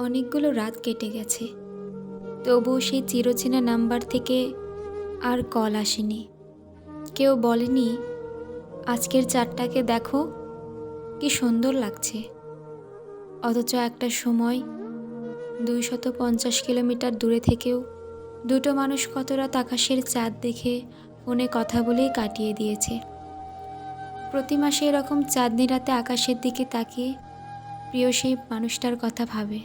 অনেকগুলো রাত কেটে গেছে, তবুও সেই চিরচেনা নাম্বার থেকে আর কল আসেনি। কেউ বলেনি, আজকের চাঁদটাকে দেখো কি সুন্দর লাগছে। অথচ একটা সময় 250 কিলোমিটার দূরে থেকেও দুটো মানুষ কত রাত আকাশের চাঁদ দেখে ফোনে কথা বলেই কাটিয়ে দিয়েছে। প্রতি মাসে এরকম চাঁদনি রাতে আকাশের দিকে তাকিয়ে প্রিয় সেই মানুষটার কথা ভাবে।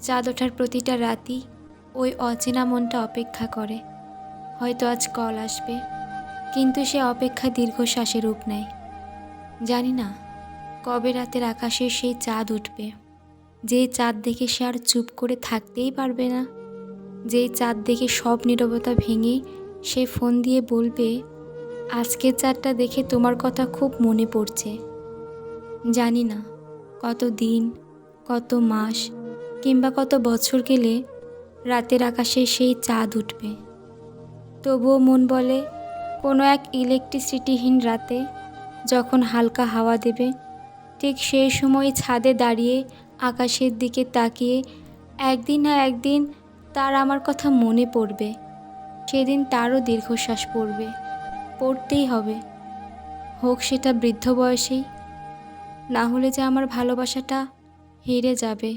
চাঁদ ওঠার প্রতিটা রাতই ওই অচেনা মনটা অপেক্ষা করে, হয়তো আজ কল আসবে। কিন্তু সে অপেক্ষা দীর্ঘশ্বাসে রূপ নেয়। জানি না কবে রাতের আকাশে সেই চাঁদ উঠবে, যেই চাঁদ দেখে সে আর চুপ করে থাকতেই পারবে না, যেই চাঁদ দেখে সব নীরবতা ভেঙে সে ফোন দিয়ে বলবে, আজকের চাঁদটা দেখে তোমার কথা খুব মনে পড়ছে। জানি না কত দিন, কত মাস কিংবা কত বছর গেলে রাতের আকাশে সেই চাঁদ উঠবে। তবুও মন বলে, কোনো এক ইলেকট্রিসিটিহীন রাতে যখন হালকা হাওয়া দেবে, ঠিক সেই সময় ছাদে দাঁড়িয়ে আকাশের দিকে তাকিয়ে একদিন না একদিন তার আমার কথা মনে পড়বে। সেদিন তারও দীর্ঘশ্বাস পড়তেই হবে, হোক সেটা বৃদ্ধ বয়সেই। না হলে যে আমার ভালোবাসাটা হেরে যাবে।